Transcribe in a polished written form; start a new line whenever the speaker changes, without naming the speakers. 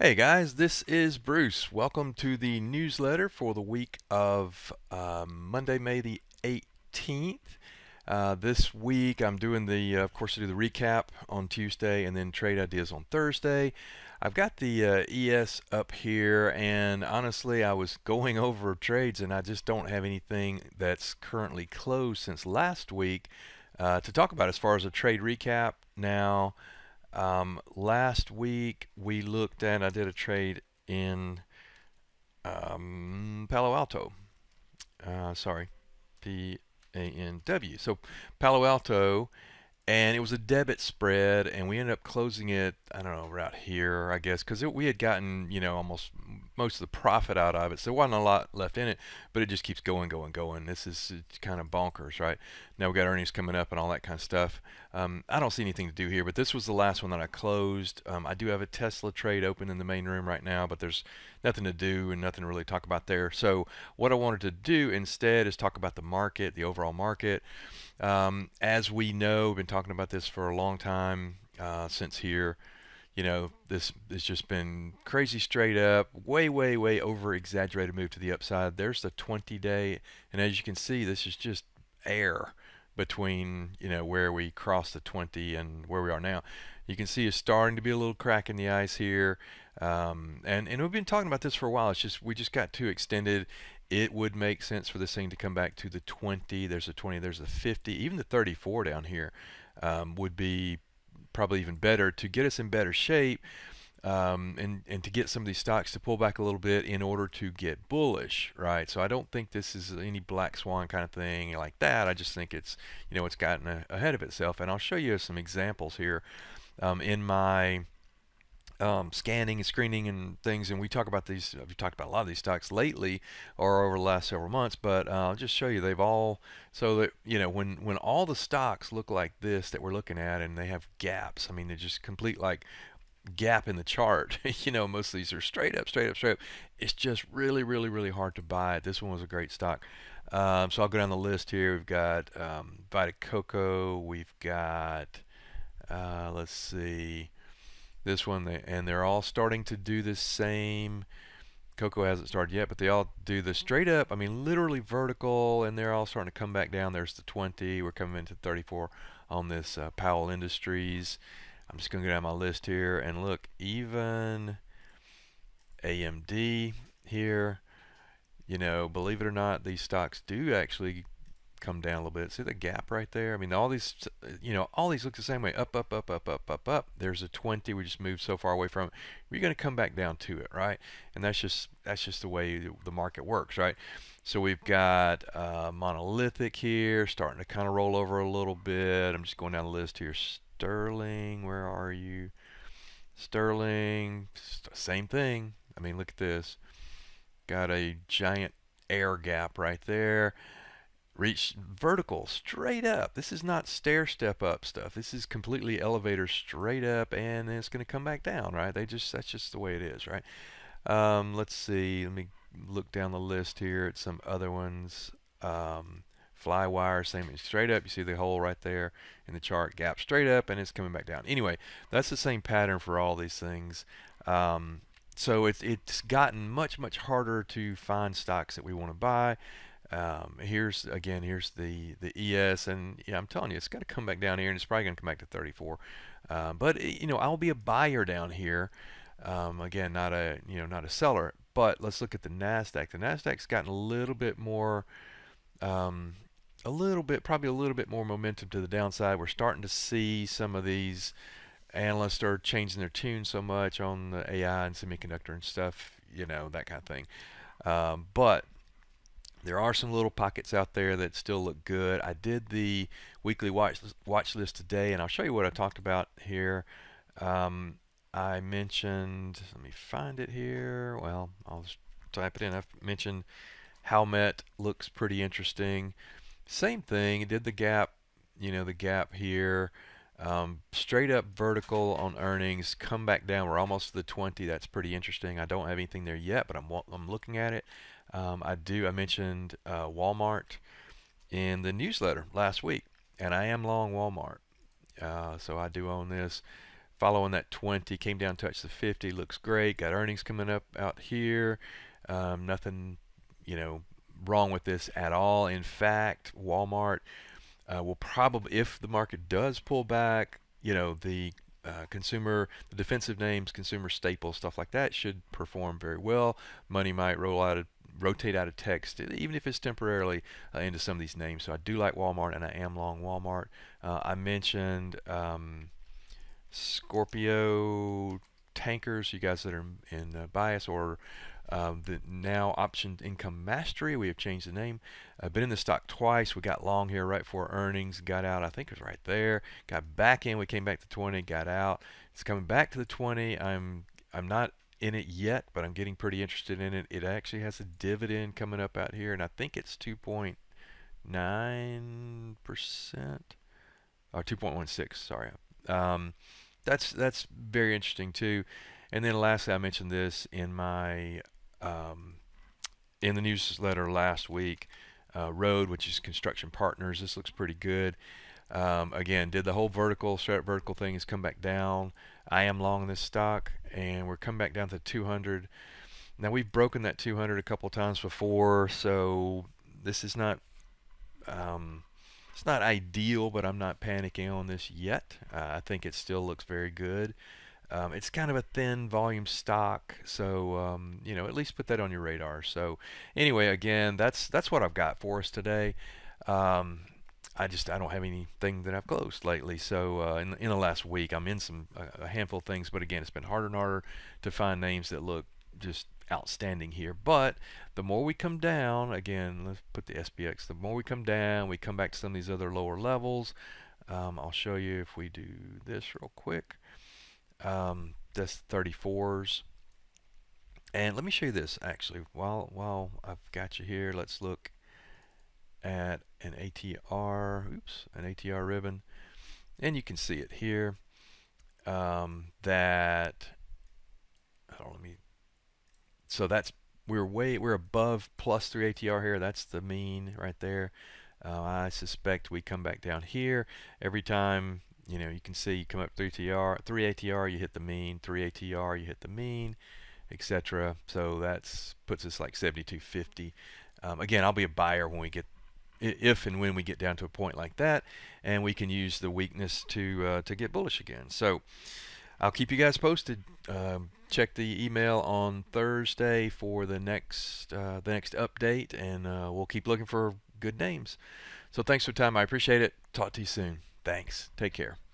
Hey guys, this is Bruce. Welcome to the newsletter for the week of Monday, May the 18th. This week I'm doing of course, I do the recap on Tuesday and then trade ideas on Thursday. I've got the ES up here, and honestly, I was going over trades and I just don't have anything that's currently closed since last week to talk about as far as a trade recap. Now, last week I did a trade in Palo Alto. Sorry, PANW. So Palo Alto, and it was a debit spread, and we ended up closing it, I don't know, right here, I guess, because we had gotten, almost most of the profit out of it, so there wasn't a lot left in it, but it just keeps going, going, going. This is kind of bonkers, right? Now we got earnings coming up and all that kind of stuff. I don't see anything to do here, but this was the last one that I closed. I do have a Tesla trade open in the main room right now, but there's nothing to do and nothing to really talk about there. So what I wanted to do instead is talk about the market, the overall market. As we know, we've been talking about this for a long time since here. This has just been crazy straight up, way, way, way over exaggerated move to the upside. There's the 20-day, and as you can see, this is just air between where we crossed the 20 and where we are now. You can see it's starting to be a little crack in the ice here, and we've been talking about this for a while. It's just we just got too extended. It would make sense for this thing to come back to the 20. There's a 20, there's a 50, even the 34 down here would be probably even better to get us in better shape, and to get some of these stocks to pull back a little bit in order to get bullish, right? So I don't think this is any black swan kind of thing like that. I just think it's gotten ahead of itself, and I'll show you some examples here in my scanning and screening and things, and we talk about these. We've talked about a lot of these stocks lately or over the last several months, but I'll just show you they've all so that when all the stocks look like this that we're looking at, and they have gaps. I mean, they're just complete like gap in the chart. Most of these are straight up, straight up, straight up. It's just really, really, really hard to buy it. This one was a great stock. So I'll go down the list here. We've got Vita Coco. We've got let's see. This one, and they're all starting to do the same. Cocoa hasn't started yet, but they all do the straight up, I mean, literally vertical, and they're all starting to come back down. There's the 20. We're coming into 34 on this Powell Industries. I'm just going to go down my list here and look, even AMD here, believe it or not, these stocks do actually come down a little bit. See the gap right there? I mean, all these, all these look the same way. Up, up, up, up, up, up, up. There's a 20. We just moved so far away from it. We're going to come back down to it, right? And that's just the way the market works, right? So we've got monolithic here, starting to kind of roll over a little bit. I'm just going down the list here. Sterling, where are you? Sterling, same thing. I mean, look at this. Got a giant air gap right there. Reach vertical straight up. This is not stair step up stuff. This is completely elevator straight up, and then it's going to come back down, right? That's just the way it is, right? Let's see. Let me look down the list here at some other ones. Flywire, same thing, straight up. You see the hole right there in the chart, gap straight up, and it's coming back down. Anyway, that's the same pattern for all these things. So it's gotten much, much harder to find stocks that we want to buy. Here's the ES, and yeah, I'm telling you, it's got to come back down here, and it's probably going to come back to 34. But I'll be a buyer down here. Again, not a seller. But let's look at the Nasdaq. The Nasdaq's gotten a little bit more, probably a little bit more momentum to the downside. We're starting to see some of these analysts are changing their tune so much on the AI and semiconductor and stuff, that kind of thing. But there are some little pockets out there that still look good. I did the weekly watch list today, and I'll show you what I talked about here. I mentioned, let me find it here. Well, I'll just type it in. I've mentioned Howmet looks pretty interesting. Same thing. It did the gap, the gap here. Straight up vertical on earnings, come back down. We're almost to the 20. That's pretty interesting. I don't have anything there yet, but I'm looking at it. I mentioned Walmart in the newsletter last week, and I am long Walmart. So I do own this. following that 20, came down, touched the 50, looks great. Got earnings coming up out here. Nothing, you know, wrong with this at all. In fact, Walmart will probably, if the market does pull back, you know, the defensive names, consumer staples, stuff like that should perform very well. Money might rotate out of text, even if it's temporarily, into some of these names. So I do like Walmart, and I am long Walmart. I mentioned Scorpio tankers, you guys that are in bias, or the now option income mastery. We have changed the name. I've been in the stock twice. We got long here right before earnings, got out. I think it was right there. Got back in. We came back to 20, got out. It's coming back to the 20. I'm not in it yet, but I'm getting pretty interested in it. It actually has a dividend coming up out here, and I think it's 2.9% or 2.16. Sorry. That's very interesting too. And then lastly, I mentioned this in my in the newsletter last week. Road, which is Construction Partners. This looks pretty good. Again, did the whole straight up vertical thing, has come back down. I am long this stock, and we're coming back down to 200. Now we've broken that 200 a couple times before, so this is not it's not ideal, but I'm not panicking on this yet. I think it still looks very good. It's kind of a thin volume stock, so you know, at least put that on your radar. So anyway, again, that's what I've got for us today. I don't have anything that I've closed lately. So in the last week, I'm in a handful of things, but again, it's been harder and harder to find names that look just outstanding here. But the more we come down, again, let's put the SPX. The more we come down, we come back to some of these other lower levels. I'll show you if we do this real quick. That's 34s. And let me show you this actually. While I've got you here, let's look at an ATR. Oops, an ATR ribbon, and you can see it here. That let me. So we're above +3 ATR here. That's the mean right there. I suspect we come back down here every time. You know, you can see you come up 3 ATR, you hit the mean, 3 ATR, you hit the mean, etc. So that puts us like 72.50. Again, I'll be a buyer when we get, if and when we get down to a point like that, and we can use the weakness to get bullish again. So I'll keep you guys posted. Check the email on Thursday for the next update, and we'll keep looking for good names. So thanks for your time. I appreciate it. Talk to you soon. Thanks. Take care.